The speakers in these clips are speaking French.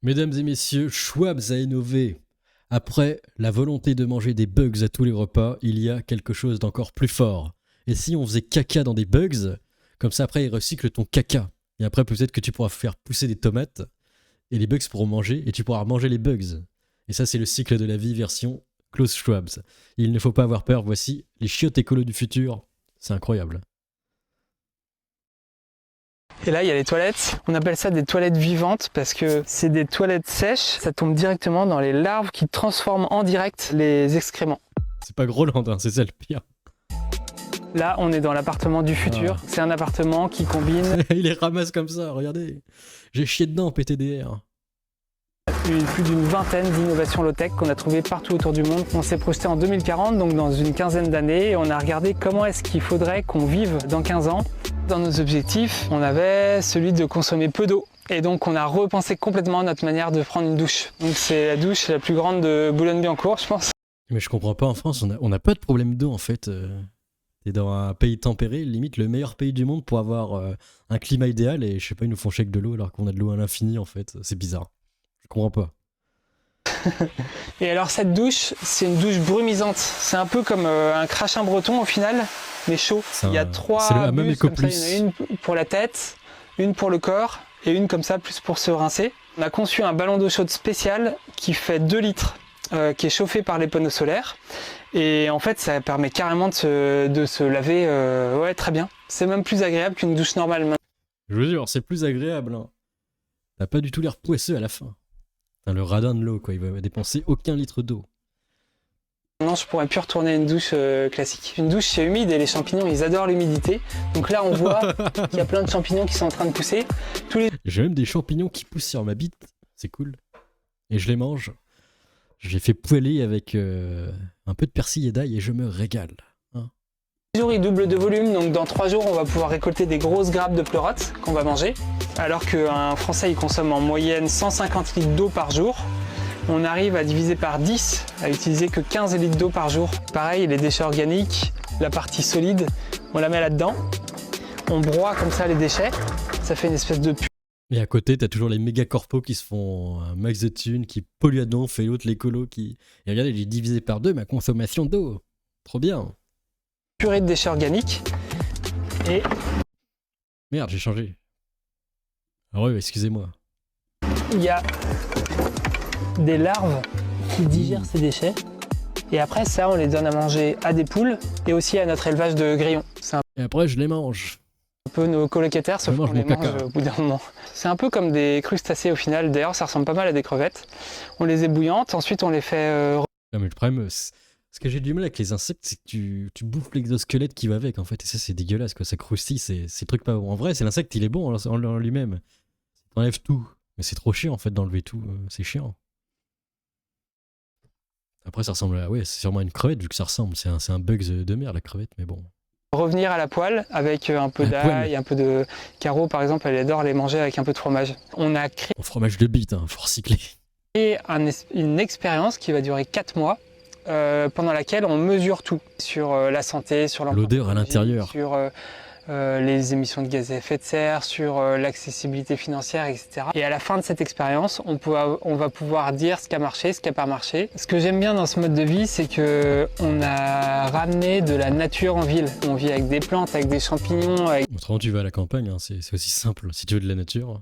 Mesdames et messieurs, Schwabs a innové. Après la volonté de manger des bugs à tous les repas, il y a quelque chose d'encore plus fort. Et si on faisait caca dans des bugs, comme ça après ils recyclent ton caca. Et après peut-être que tu pourras faire pousser des tomates, et les bugs pourront manger, et tu pourras manger les bugs. Et ça c'est le cycle de la vie version Klaus Schwabs. Il ne faut pas avoir peur, voici les chiottes écolos du futur. C'est incroyable. Et là, il y a les toilettes. On appelle ça des toilettes vivantes parce que c'est des toilettes sèches. Ça tombe directement dans les larves qui transforment en direct les excréments. C'est pas Groland, hein, c'est ça le pire. Là, on est dans l'appartement du futur. C'est un appartement qui combine Il les ramasse comme ça, regardez. J'ai chié dedans, PTDR. plus d'une vingtaine d'innovations low-tech qu'on a trouvées partout autour du monde. On s'est projeté en 2040, donc dans une quinzaine d'années, et on a regardé comment est-ce qu'il faudrait qu'on vive dans 15 ans. Dans nos objectifs, on avait celui de consommer peu d'eau. Et donc on a repensé complètement notre manière de prendre une douche. Donc c'est la douche la plus grande de Boulogne-Billancourt, je pense. Mais je comprends pas, en France, on n'a pas de problème d'eau en fait. T'es dans un pays tempéré, limite le meilleur pays du monde pour avoir un climat idéal, et je sais pas, ils nous font chèque de l'eau alors qu'on a de l'eau à l'infini en fait. C'est bizarre. Je comprends pas. Et alors cette douche, c'est une douche brumisante. C'est un peu comme un crachin breton au final, mais chaud. Il y a c'est le 3 hammam buses comme ça. Ecoplus. Il y en a une pour la tête, une pour le corps et une comme ça plus pour se rincer. On a conçu un ballon d'eau chaude spécial qui fait 2 litres, qui est chauffé par les panneaux solaires. Et en fait, ça permet carrément de se laver ouais, très bien. C'est même plus agréable qu'une douche normale. Je vous jure, c'est plus agréable. Hein. T'as pas du tout l'air poisseux à la fin. Enfin, le radin de l'eau, quoi. Il va dépenser aucun litre d'eau. Non, je pourrais plus retourner une douche classique. Une douche, c'est humide et les champignons, ils adorent l'humidité. Donc là, on voit qu'il y a plein de champignons qui sont en train de pousser. J'ai même des champignons qui poussent sur ma bite. C'est cool. Et je les mange. Je les fais poêler avec un peu de persil et d'ail et je me régale. Hein. Les jours, ils doublent de volume. Donc dans 3 jours, on va pouvoir récolter des grosses grappes de pleurotes qu'on va manger. Alors qu'un Français, il consomme en moyenne 150 litres d'eau par jour. On arrive à diviser par 10, à utiliser que 15 litres d'eau par jour. Pareil, les déchets organiques, la partie solide, on la met là-dedans. On broie comme ça les déchets, ça fait une espèce de purée. Et à côté, t'as toujours les méga corpos qui se font un max de thunes, qui polluent à donf, et l'autre, l'écolo, qui... Et regardez, j'ai divisé par 2 ma consommation d'eau. Trop bien. Purée de déchets organiques. Et Merde, j'ai changé. Ah ouais, excusez-moi. il y a des larves qui digèrent ces déchets. Et après ça, on les donne à manger à des poules et aussi à notre élevage de grillons. C'est un Et après, je les mange. peu nos colocataires, sauf Je mange qu'on les mon caca. mange au bout d'un moment. C'est un peu comme des crustacés au final. D'ailleurs, ça ressemble pas mal à des crevettes. On les ébouillante, ensuite on les fait Non, mais le problème, ce que j'ai du mal avec les insectes, c'est que tu bouffes l'exosquelette qui va avec, en fait. Et ça, c'est dégueulasse, quoi. Ça croustille, c'est le truc pas bon. En vrai, c'est l'insecte, il est bon en lui-même. T'enlèves tout. Mais c'est trop chiant, en fait, d'enlever tout. C'est chiant. Après, ça ressemble à... Ouais, c'est sûrement une crevette, vu que ça ressemble. C'est un bugs de mer, la crevette, mais bon. revenir à la poêle avec un peu La poêle. d'ail, un peu de... Caro, par exemple, elle adore les manger avec un peu de fromage. On a créé Au fromage de bite, hein, faut recycler. une expérience qui va durer 4 mois, pendant laquelle on mesure tout sur la santé, sur L'odeur à l'intérieur. sur les émissions de gaz à effet de serre, sur l'accessibilité financière, etc. Et à la fin de cette expérience, on va pouvoir dire ce qui a marché, ce qui n'a pas marché. Ce que j'aime bien dans ce mode de vie, c'est qu'on a ramené de la nature en ville. On vit avec des plantes, avec des champignons, avec Autrement, tu vas à la campagne, hein, c'est aussi simple. Si tu veux de la nature.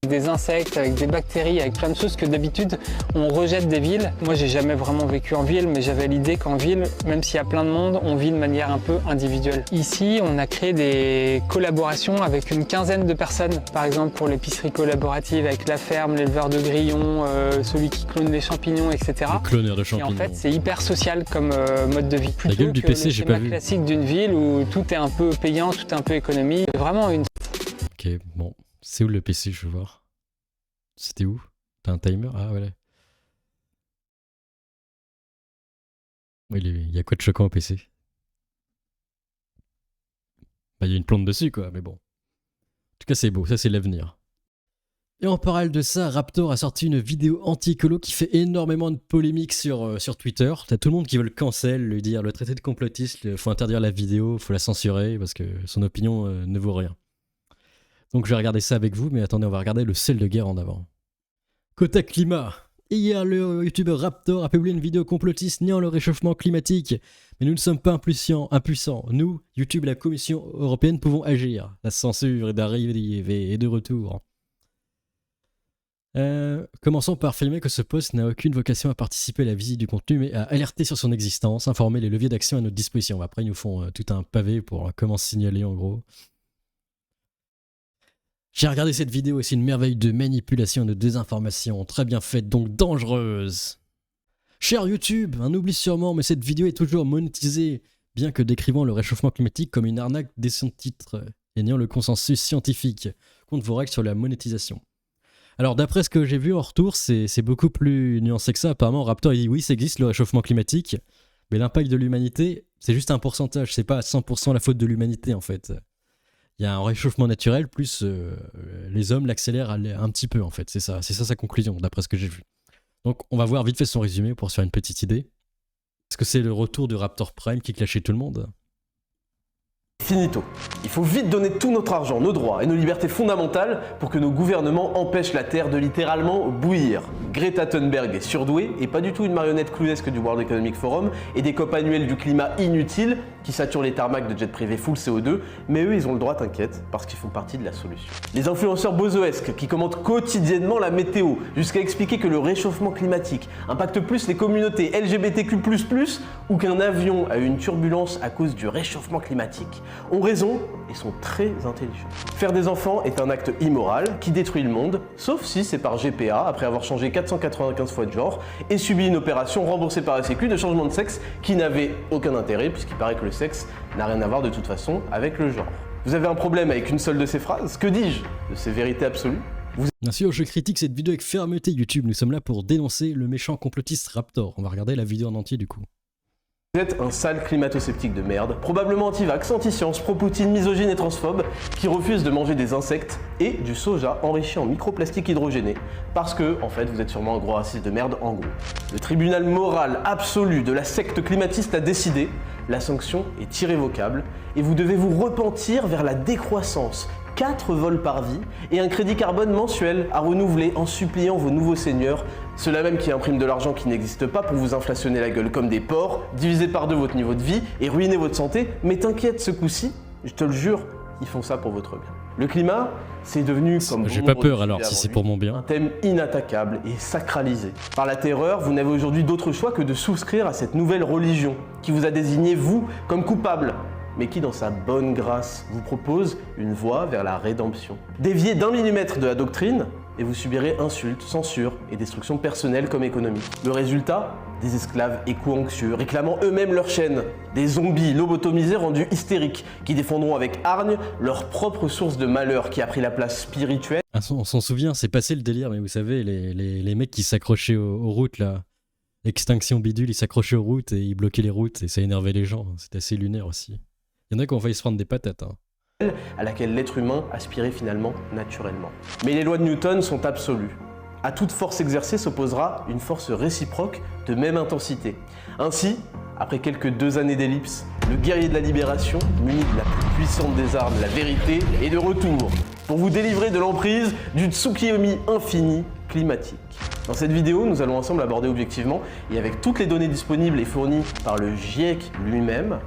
des insectes, avec des bactéries, avec plein de choses que d'habitude on rejette des villes. Moi j'ai jamais vraiment vécu en ville, mais j'avais l'idée qu'en ville, même s'il y a plein de monde, on vit de manière un peu individuelle. Ici on a créé des collaborations avec une quinzaine de personnes, par exemple pour l'épicerie collaborative avec la ferme, l'éleveur de grillons, celui qui clone les champignons, etc. Le cloneur de Et champignons. en fait c'est hyper social comme mode de vie. La gueule du que PC, le j'ai pas schéma vu. classique d'une ville où tout est un peu payant, tout est un peu économie. Vraiment une... Ok, bon. C'est où le PC, je veux voir. C'était où? T'as un timer? Ah, voilà. Oui, il y a quoi de choquant au PC? Bah, il y a une plante dessus, quoi, mais bon. En tout cas, c'est beau, ça, c'est l'avenir. Et en parallèle de ça, Raptor a sorti une vidéo anti-écolo qui fait énormément de polémiques sur Twitter. T'as tout le monde qui veut le cancel, lui dire le traité de complotiste, faut interdire la vidéo, faut la censurer parce que son opinion ne vaut rien. Donc je vais regarder ça avec vous, mais attendez, on va regarder le sel de guerre en avant. Côté climat, hier le youtubeur Raptor a publié une vidéo complotiste niant le réchauffement climatique. Mais nous ne sommes pas impuissants. Nous, YouTube et la Commission européenne, pouvons agir. La censure est d'arrivée et de retour. Commençons par affirmer que ce post n'a aucune vocation à participer à la visite du contenu, mais à alerter sur son existence, informer les leviers d'action à notre disposition. Après, ils nous font tout un pavé pour comment signaler en gros. J'ai regardé cette vidéo, c'est une merveille de manipulation et de désinformation, très bien faite, donc dangereuse. Cher YouTube, un oubli sûrement, mais cette vidéo est toujours monétisée, bien que décrivant le réchauffement climatique comme une arnaque dès son titre, et niant le consensus scientifique. Compte vos règles sur la monétisation. Alors d'après ce que j'ai vu en retour, c'est beaucoup plus nuancé que ça. Apparemment, Raptor il dit oui, ça existe le réchauffement climatique, mais l'impact de l'humanité, c'est juste un pourcentage, c'est pas à 100% la faute de l'humanité en fait. Il y a un réchauffement naturel, plus les hommes l'accélèrent un petit peu en fait, c'est ça sa conclusion, d'après ce que j'ai vu. Donc on va voir vite fait son résumé pour se faire une petite idée. Est-ce que c'est le retour de Raptor Prime qui clashait tout le monde ? Finito. Il faut vite donner tout notre argent, nos droits et nos libertés fondamentales pour que nos gouvernements empêchent la Terre de littéralement bouillir. Greta Thunberg est surdouée et pas du tout une marionnette clownesque du World Economic Forum et des COP annuels du climat inutiles qui saturent les tarmacs de jets privés full CO2, mais eux ils ont le droit, t'inquiète, parce qu'ils font partie de la solution. Les influenceurs bozoesques qui commentent quotidiennement la météo jusqu'à expliquer que le réchauffement climatique impacte plus les communautés LGBTQ++ ou qu'un avion a eu une turbulence à cause du réchauffement climatique ont raison et sont très intelligents. Faire des enfants est un acte immoral qui détruit le monde, sauf si c'est par GPA après avoir changé 495 fois de genre et subi une opération remboursée par la Sécu de changement de sexe qui n'avait aucun intérêt puisqu'il paraît que le sexe n'a rien à voir de toute façon avec le genre. Vous avez un problème avec une seule de ces phrases? Que dis-je? De ces vérités absolues? Bien sûr, je critique cette vidéo avec fermeté YouTube. Nous sommes là pour dénoncer le méchant complotiste Raptor. On va regarder la vidéo en entier du coup. Vous êtes un sale climato-sceptique de merde, probablement anti-vax, anti-science, pro-Poutine, misogyne et transphobe, qui refuse de manger des insectes et du soja enrichi en microplastique hydrogéné, parce que, en fait, vous êtes sûrement un gros raciste de merde en gros. Le tribunal moral absolu de la secte climatiste a décidé, la sanction est irrévocable, et vous devez vous repentir vers la décroissance, 4 vols par vie et un crédit carbone mensuel à renouveler en suppliant vos nouveaux seigneurs, ceux-là même qui impriment de l'argent qui n'existe pas pour vous inflationner la gueule comme des porcs, diviser par 2 votre niveau de vie et ruiner votre santé, mais t'inquiète ce coup-ci, je te le jure, ils font ça pour votre bien. Le climat, c'est devenu, comme j'ai pas peur alors si c'est pour mon bien, un thème inattaquable et sacralisé. Par la terreur, vous n'avez aujourd'hui d'autre choix que de souscrire à cette nouvelle religion qui vous a désigné, vous, comme coupable, mais qui, dans sa bonne grâce, vous propose une voie vers la rédemption. Déviez d'1 millimètre de la doctrine, et vous subirez insultes, censure et destruction personnelle comme économique. Le résultat? Des esclaves éco-anxieux, réclamant eux-mêmes leur chaîne. Des zombies lobotomisés rendus hystériques, qui défendront avec hargne leur propre source de malheur qui a pris la place spirituelle. On s'en souvient, c'est passé le délire, mais vous savez, les mecs qui s'accrochaient aux routes là, Extinction Bidule, ils s'accrochaient aux routes et ils bloquaient les routes et ça énervait les gens, c'était assez lunaire aussi. Il y en a qui ont failli se prendre des patates. À laquelle l'être humain aspirait finalement naturellement. Mais les lois de Newton sont absolues. À toute force exercée s'opposera une force réciproque de même intensité. Ainsi, après quelques 2 années d'ellipse, le guerrier de la libération, muni de la plus puissante des armes, la vérité, est de retour pour vous délivrer de l'emprise du Tsukiyomi infini climatique. Dans cette vidéo, nous allons ensemble aborder objectivement et avec toutes les données disponibles et fournies par le GIEC lui-même,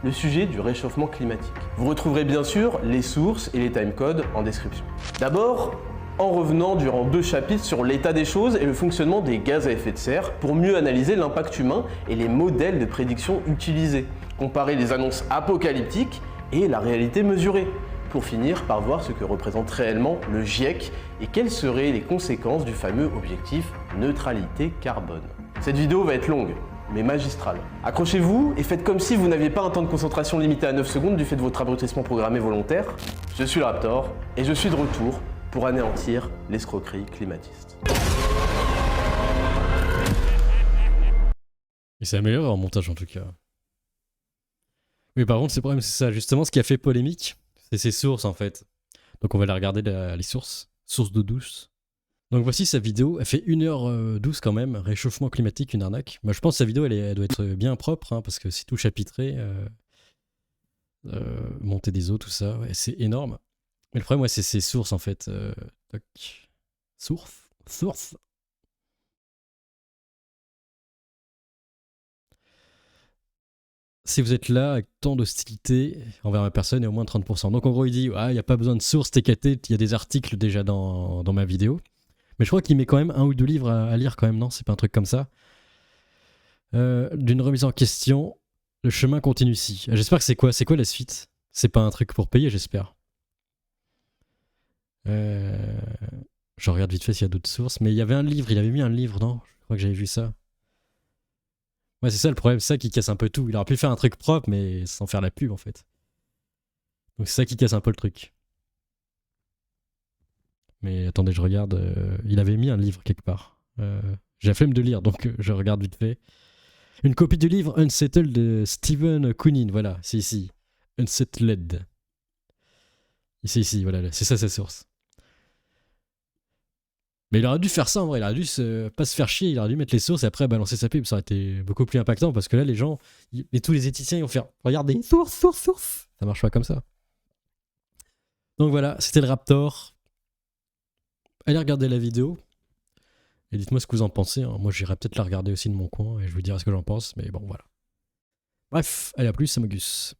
le sujet du réchauffement climatique. Vous retrouverez bien sûr les sources et les timecodes en description. D'abord, en revenant durant 2 chapitres sur l'état des choses et le fonctionnement des gaz à effet de serre pour mieux analyser l'impact humain et les modèles de prédiction utilisés, comparer les annonces apocalyptiques et la réalité mesurée, pour finir par voir ce que représente réellement le GIEC et quelles seraient les conséquences du fameux objectif neutralité carbone. Cette vidéo va être longue, mais magistrale. Accrochez-vous et faites comme si vous n'aviez pas un temps de concentration limité à 9 secondes du fait de votre abrutissement programmé volontaire. Je suis le Raptor et je suis de retour pour anéantir l'escroquerie climatiste. Et c'est amélioré en montage en tout cas. Mais par contre, c'est problème, c'est ça. Justement, ce qui a fait polémique, c'est ses sources en fait. Donc on va aller regarder les sources. Sources d'eau douce. Donc voici sa vidéo, elle fait 1h12 quand même, réchauffement climatique, une arnaque. Moi je pense que sa vidéo elle doit être bien propre, hein, parce que c'est tout chapitré, montée des eaux, tout ça, ouais, c'est énorme. Mais le problème, ouais, c'est ses sources en fait. Source. si vous êtes là avec tant d'hostilité envers ma personne et au moins 30%. Donc en gros il dit il n'y a pas besoin de source TKT, il y a des articles déjà dans ma vidéo. Mais je crois qu'il met quand même 1 ou 2 livres à lire quand même, non? C'est pas un truc comme ça. D'une remise en question, le chemin continue ici. J'espère que c'est quoi la suite? C'est pas un truc pour payer, j'espère. Je regarde vite fait s'il y a d'autres sources. Mais il y avait un livre, il avait mis un livre, non? Je crois que j'avais vu ça. Ouais, c'est ça le problème, c'est ça qui casse un peu tout. Il aurait pu faire un truc propre, mais sans faire la pub en fait. Donc c'est ça qui casse un peu le truc. Mais attendez, je regarde. Il avait mis un livre quelque part. J'ai la flemme de lire, donc je regarde vite fait. Une copie du livre Unsettled de Stephen Koonin, voilà, c'est ici. Unsettled. C'est ici, voilà, c'est ça sa source. Mais il aurait dû faire ça en vrai, il aurait dû pas se faire chier, il aurait dû mettre les sources et après balancer sa pub, ça aurait été beaucoup plus impactant parce que là les gens, et tous les éthiciens ils vont faire regardez, source. Ça marche pas comme ça. Donc voilà, c'était le Raptor. Allez regarder la vidéo et dites-moi ce que vous en pensez. Hein. Moi j'irai peut-être la regarder aussi de mon coin et je vous dirai ce que j'en pense, mais bon voilà. Bref, allez à plus, c'est Mogus.